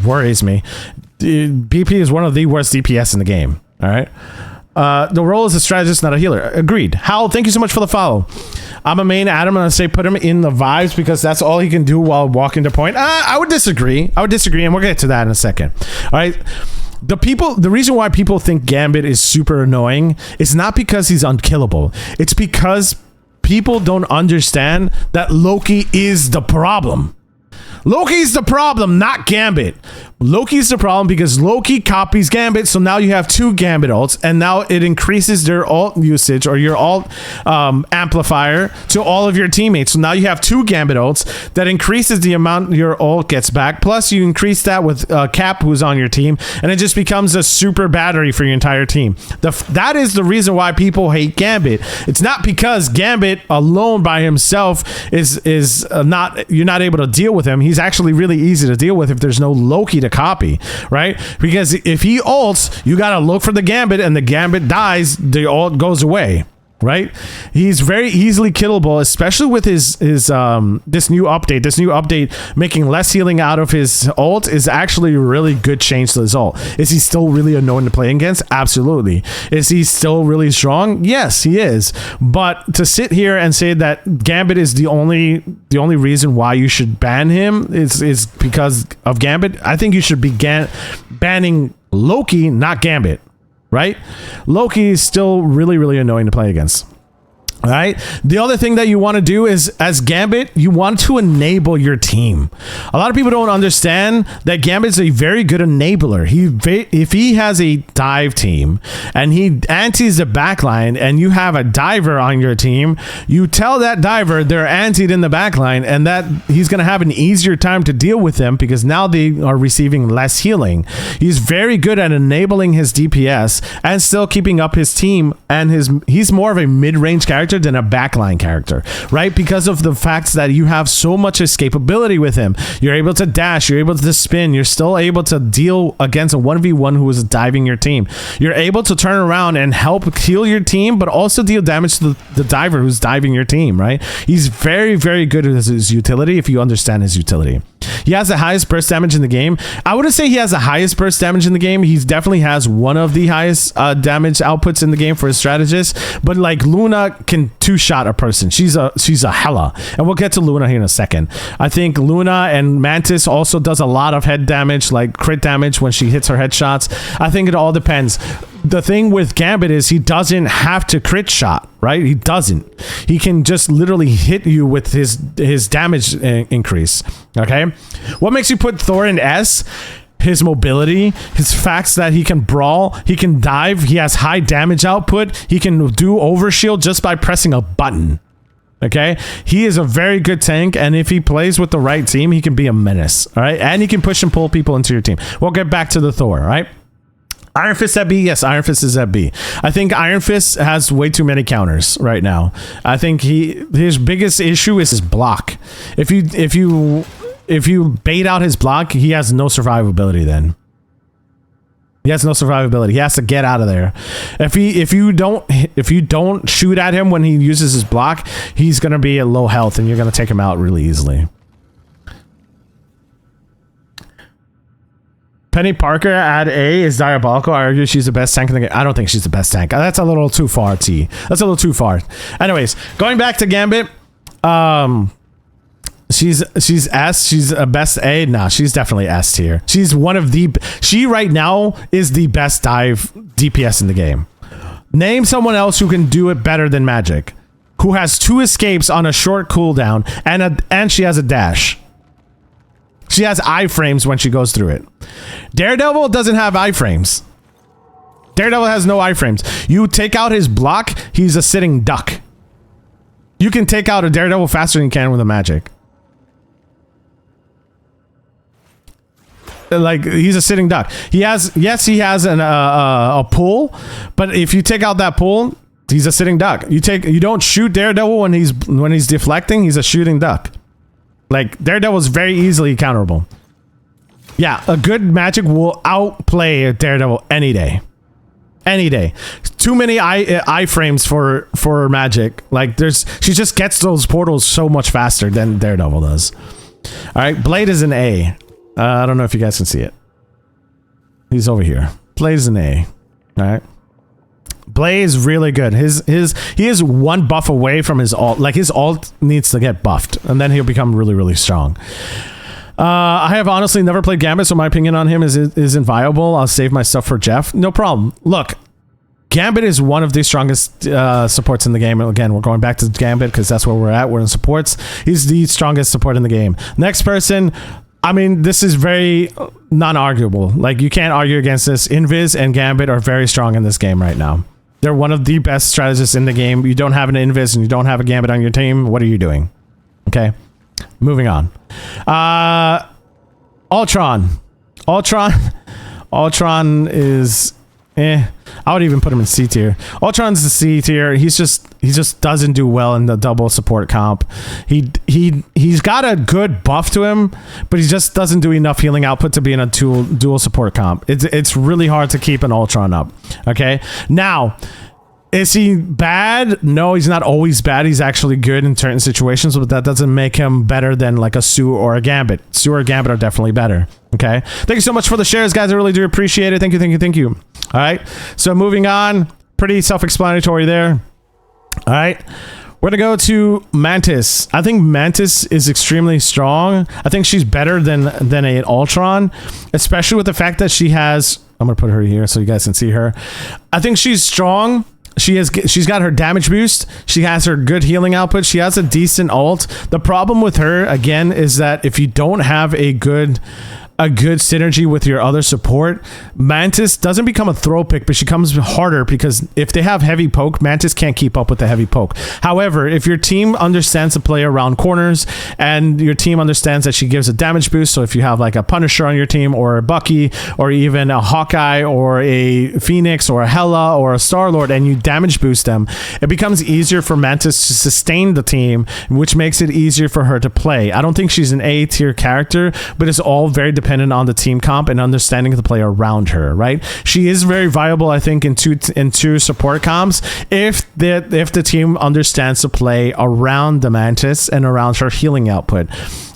worries me. BP is one of the worst DPS in the game. All right. The role is a strategist, not a healer. Agreed. Hal, thank you so much for the follow. I'm a main Adam, and I say put him in the vibes because that's all he can do while walking to point. I would disagree. And we'll get to that in a second. All right. The reason why people think Gambit is super annoying is not because he's unkillable. It's because people don't understand that Loki is the problem. Loki's the problem, not Gambit. Loki's the problem because Loki copies Gambit, so now you have two Gambit ults, and now it increases their ult usage or your ult amplifier to all of your teammates. So now you have two Gambit ults that increases the amount your ult gets back. Plus, you increase that with Cap, who's on your team, and it just becomes a super battery for your entire team. That is the reason why people hate Gambit. It's not because Gambit alone by himself is not, you're not able to deal with him. He's actually really easy to deal with if there's no Loki to copy, right? Because if he ults, you gotta look for the Gambit, and the Gambit dies, the ult goes away, right? He's very easily killable, especially with his this new update. This new update making less healing out of his ult is actually a really good change to his ult. Is he still really annoying to play against? Absolutely. Is he still really strong? Yes, he is. But to sit here and say that Gambit is the only reason why you should ban him is because of Gambit, I think you should be banning Loki, not Gambit. Right? Loki is still really, really annoying to play against. All right. The other thing that you want to do is, as Gambit, you want to enable your team. A lot of people don't understand that Gambit is a very good enabler. If he has a dive team and he antis the backline and you have a diver on your team, you tell that diver they're antied in the backline and that he's going to have an easier time to deal with them because now they are receiving less healing. He's very good at enabling his DPS and still keeping up his team, and he's more of a mid-range character than a backline character, right? Because of the fact that you have so much escapability with him. You're able to dash, you're able to spin, you're still able to deal against a 1v1 who is diving your team. You're able to turn around and help heal your team, but also deal damage to the diver who's diving your team, right? He's very, very good at his utility if you understand his utility. He has the highest burst damage in the game. I wouldn't say he has the highest burst damage in the game. He definitely has one of the highest damage outputs in the game for a strategist. But like Luna can two-shot a person. She's a hella. And we'll get to Luna here in a second. I think Luna and Mantis also does a lot of head damage, like crit damage when she hits her headshots. I think it all depends. The thing with Gambit is he doesn't have to crit shot, right? He doesn't. He can just literally hit you with his damage increase, okay? What makes you put Thor in S? His mobility, his facts that he can brawl, he can dive, he has high damage output, he can do overshield just by pressing a button, okay? He is a very good tank, and if he plays with the right team, he can be a menace, all right? And he can push and pull people into your team. We'll get back to the Thor, all right? Iron Fist at B? Yes, Iron Fist is at B. I think Iron Fist has way too many counters right now. I think his biggest issue is his block. If you bait out his block, he has no survivability then. He has no survivability. He has to get out of there. If you don't shoot at him when he uses his block, he's going to be at low health and you're going to take him out really easily. Penny Parker at A is diabolical. I argue she's the best tank in the game. I don't think she's the best tank. That's a little too far, T. That's a little too far. Anyways, going back to Gambit. She's S. She's a best A. Nah, she's definitely S tier. She's one of the... She right now is the best dive DPS in the game. Name someone else who can do it better than Magic. Who has 2 escapes on a short cooldown and she has a dash. She has iframes when she goes through it. Daredevil doesn't have iframes. Daredevil has no iframes. You take out his block, he's a sitting duck. You can take out a Daredevil faster than you can with a Magic. Like, he's a sitting duck. He has a pull, but if you take out that pull, he's a sitting duck. You don't shoot Daredevil when he's deflecting, he's a shooting duck. Like, Daredevil is very easily counterable. Yeah, a good Magic will outplay a Daredevil any day. Any day. Too many iframes for Magic. Like, she just gets those portals so much faster than Daredevil does. All right, Blade is an A. I don't know if you guys can see it. He's over here. Blaze an A. All right. Blaze really good. He is one buff away from his ult. Like his ult needs to get buffed, and then he'll become really, really strong. I have honestly never played Gambit, so my opinion on him is inviolable. I'll save my stuff for Jeff. No problem. Look, Gambit is one of the strongest supports in the game. Again, we're going back to Gambit because that's where we're at. We're in supports. He's the strongest support in the game. Next person, I mean, this is very non-arguable. Like, you can't argue against this. Invis and Gambit are very strong in this game right now. They're one of the best strategists in the game. You don't have an Invis and you don't have a Gambit on your team. What are you doing? Okay. Moving on. Ultron. Ultron is I would even put him in C tier. Ultron's the C tier. He just doesn't do well in the double support comp. He's got a good buff to him, but he just doesn't do enough healing output to be in a dual support comp. It's really hard to keep an Ultron up. Okay, now, is he bad? No, he's not always bad. He's actually good in certain situations, but that doesn't make him better than like a Sue or a Gambit. Sue or a Gambit are definitely better. Okay. Thank you so much for the shares, guys. I really do appreciate it. Thank you. All right. So moving on, pretty self-explanatory there. All right. We're going to go to Mantis. I think Mantis is extremely strong. I think she's better than an Ultron, especially with the fact that she has, I'm going to put her here so you guys can see her. I think she's strong. She's got her damage boost. She has her good healing output. She has a decent ult. The problem with her, again, is that if you don't have a good synergy with your other support, Mantis doesn't become a throw pick, but she comes harder because if they have heavy poke, Mantis can't keep up with the heavy poke. However, if your team understands to play around corners and your team understands that she gives a damage boost, so if you have like a Punisher on your team or a Bucky or even a Hawkeye or a Phoenix or a Hela or a Star-Lord and you damage boost them, it becomes easier for Mantis to sustain the team, which makes it easier for her to play. I don't think she's an A tier character, but it's all very dependent on the team comp and understanding the play around her, right? She is very viable, I think, in two support comps if the team understands to play around the Mantis and around her healing output,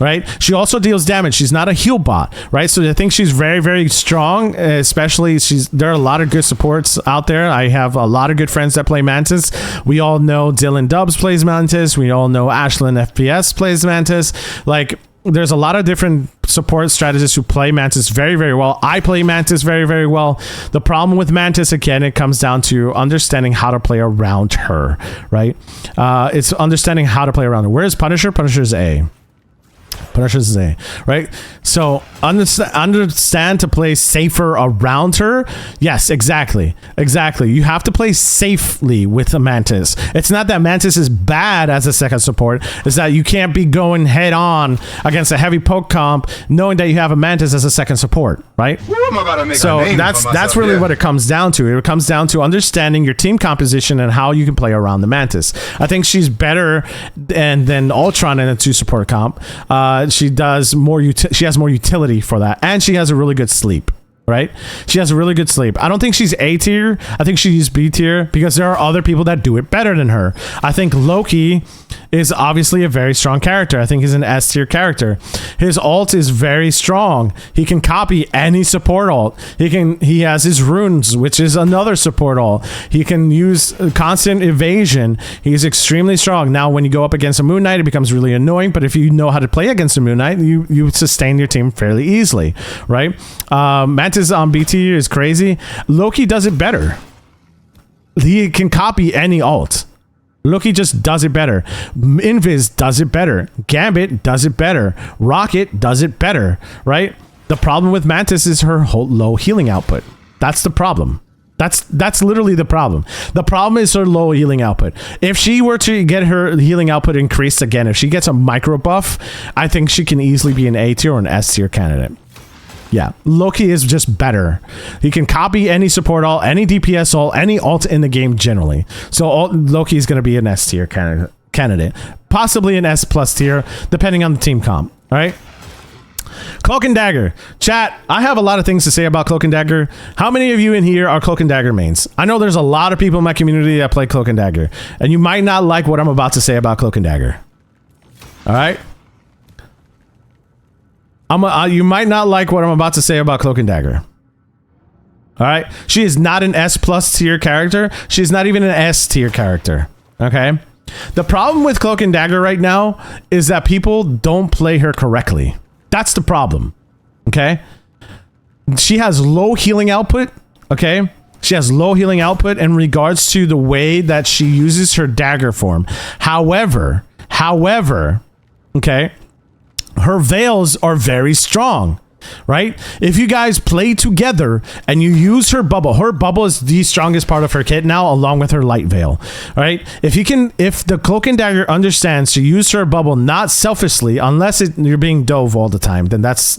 right? She also deals damage. She's not a heal bot, right? So I think she's very, very strong, especially there are a lot of good supports out there. I have a lot of good friends that play Mantis. We all know Dylan Dubs plays Mantis. We all know Ashlyn FPS plays Mantis. Like, there's a lot of different support strategists who play Mantis very, very well. I play Mantis very, very well. The problem with Mantis, again, it comes down to understanding how to play around her, right? It's understanding how to play around her. Where's Punisher? Punisher's A. Punisher's A, right? So understand to play safer around her. Yes, exactly. You have to play safely with a Mantis. It's not that Mantis is bad as a second support. It's that you can't be going head on against a heavy poke comp knowing that you have a Mantis as a second support, right? So that's really what it comes down to. It comes down to understanding your team composition and how you can play around the Mantis. I think she's better than Ultron in a two support comp. She has more utility for that, and she has a really good sleep, right? She has a really good sleep. I don't think she's A tier. I think she's B tier because there are other people that do it better than her. I think Loki is obviously a very strong character. I think he's an S tier character. His ult is very strong. He can copy any support ult. He has his runes, which is another support ult. He can use constant evasion. He's extremely strong. Now, when you go up against a Moon Knight, it becomes really annoying, but if you know how to play against a Moon Knight, you sustain your team fairly easily, right? Mantis on BT is crazy. Loki does it better. He can copy any ult. Loki just does it better. Invis does it better. Gambit does it better. Rocket does it better, right? The problem with Mantis is her low healing output. That's the problem. That's literally the problem. The problem is her low healing output. If she were to get her healing output increased again, if she gets a micro buff, I think she can easily be an A tier or an S tier candidate. Yeah, Loki is just better. He can copy any support ult, any DPS ult, any ult in the game generally. So Loki is going to be an S tier candidate. Possibly an S plus tier, depending on the team comp. All right? Cloak and Dagger. Chat, I have a lot of things to say about Cloak and Dagger. How many of you in here are Cloak and Dagger mains? I know there's a lot of people in my community that play Cloak and Dagger. And you might not like what I'm about to say about Cloak and Dagger. All right? You might not like what I'm about to say about Cloak and Dagger. All right, she is not an S plus tier character. She's not even an S tier character. Okay, the problem with Cloak and Dagger right now is that people don't play her correctly. That's the problem. Okay, she has low healing output. Okay, she has low healing output in regards to the way that she uses her dagger form. However, okay, her veils are very strong. Right? If you guys play together and you use her bubble is the strongest part of her kit now, along with her light veil. All right? If the Cloak and Dagger understands to use her bubble not selfishly, unless you're being dove all the time, then that's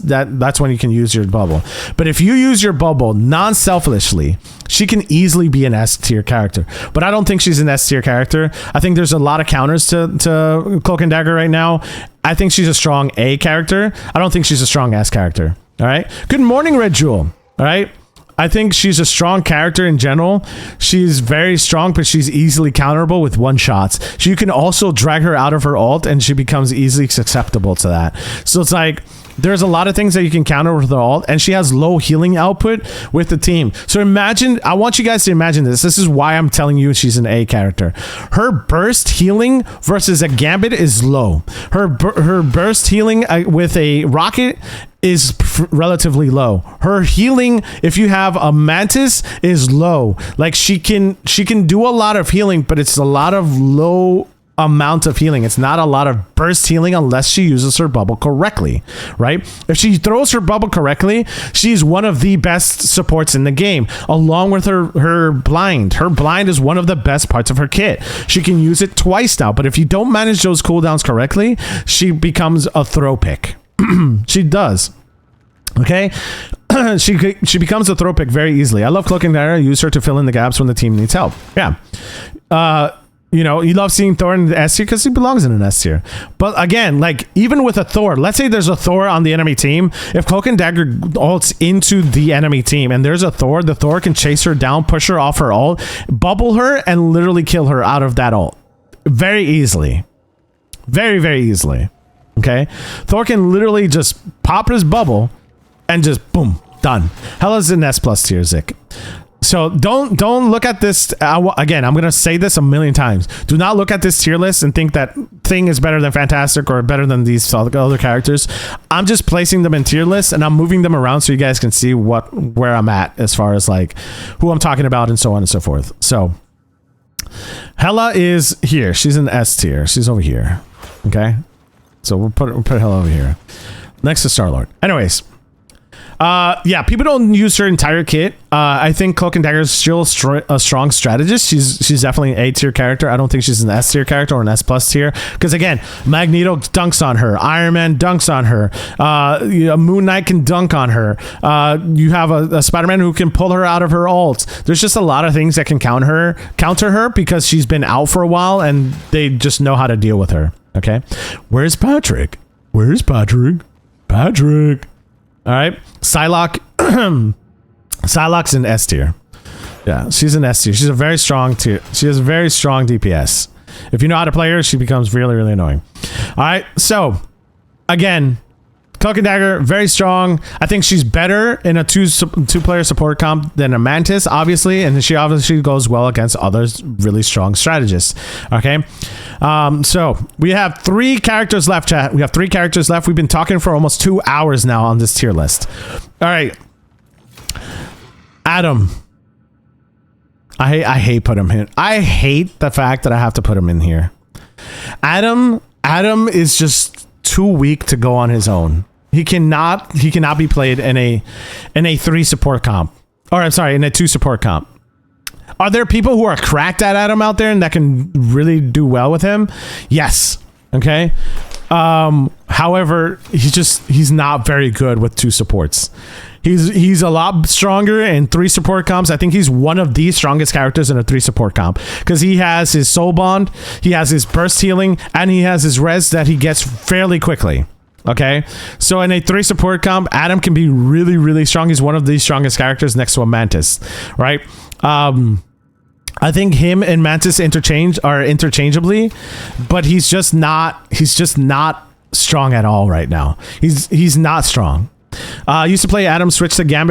when you can use your bubble. But if you use your bubble non-selfishly, she can easily be an S tier character. But I don't think she's an S tier character. I think there's a lot of counters to Cloak and Dagger right now. I think she's a strong A character. I don't think she's a strong S character. All right. Good morning, Red Jewel. All right. I think she's a strong character in general. She's very strong, but she's easily counterable with one shots. So you can also drag her out of her ult and she becomes easily susceptible to that. So it's like, there's a lot of things that you can counter with her ult, and she has low healing output with the team. So imagine, I want you guys to imagine this. This is why I'm telling you she's an A character. Her burst healing versus a Gambit is low. Her burst healing with a Rocket is relatively low. Her healing, if you have a Mantis, is low. Like she can do a lot of healing, but it's a lot of low amount of healing. It's not a lot of burst healing unless she uses her bubble correctly, right? If she throws her bubble correctly, she's one of the best supports in the game, along with her blind. Her blind is one of the best parts of her kit. She can use it twice now, but if you don't manage those cooldowns correctly, she becomes a throw pick. She does. Okay, she becomes a throw pick very easily. I love Cloak and Dagger. I use her to fill in the gaps when the team needs help. Yeah. You know, you love seeing Thor in the S tier because he belongs in an S tier. But again, like, even with a Thor, let's say there's a Thor on the enemy team. If Cloak and Dagger ults into the enemy team and there's a Thor, the Thor can chase her down, push her off her ult, bubble her, and literally kill her out of that ult. Very easily. Very, very easily. Okay? Thor can literally just pop his bubble and just boom, done. Hela's an S plus tier, Zik. So don't look at this. Again, I'm going to say this a million times. Do not look at this tier list and think that Thing is better than Fantastic or better than these other characters. I'm just placing them in tier lists and I'm moving them around so you guys can see where I'm at as far as like who I'm talking about and so on and so forth. So Hela is here. She's in S tier. She's over here. Okay. So we'll put Hela over here next to Star-Lord. Anyways. Yeah, people don't use her entire kit. I think Cloak and Dagger is still a strong strategist. She's definitely an A tier character. I don't think she's an S tier character or an S plus tier. Because again, Magneto dunks on her. Iron Man dunks on her. Moon Knight can dunk on her. You have a Spider-Man who can pull her out of her ult. There's just a lot of things that can counter her because she's been out for a while and they just know how to deal with her. Okay, where's Patrick? Where's Patrick? Patrick. All right, Psylocke. Psylocke's in S tier. Yeah, she's an S tier. She's a very strong tier. She has a very strong DPS. If you know how to play her, she becomes really, really annoying. All right, so again, Cloak and Dagger, very strong. I think she's better in a two-player support comp than a Mantis, obviously, and she obviously goes well against others really strong strategists. Okay, so we have 3 characters left, chat. We have 3 characters left. We've been talking for almost 2 hours now on this tier list. All right, Adam. I hate putting him in. I hate the fact that I have to put him in here. Adam is just too weak to go on his own. He cannot be played in a 3 support comp. Or I'm sorry, in a 2 support comp. Are there people who are cracked at Adam out there and that can really do well with him? Yes. Okay. However, he's not very good with 2 supports. He's a lot stronger in 3 support comps. I think he's one of the strongest characters in a 3 support comp because he has his soul bond, he has his burst healing, and he has his res that he gets fairly quickly. Okay, so in a 3 support comp, Adam can be really, really strong. He's one of the strongest characters next to a Mantis, right? I think him and Mantis interchangeably, but he's just not strong at all right now. He's not strong. Used to play Adam, switched to Gambit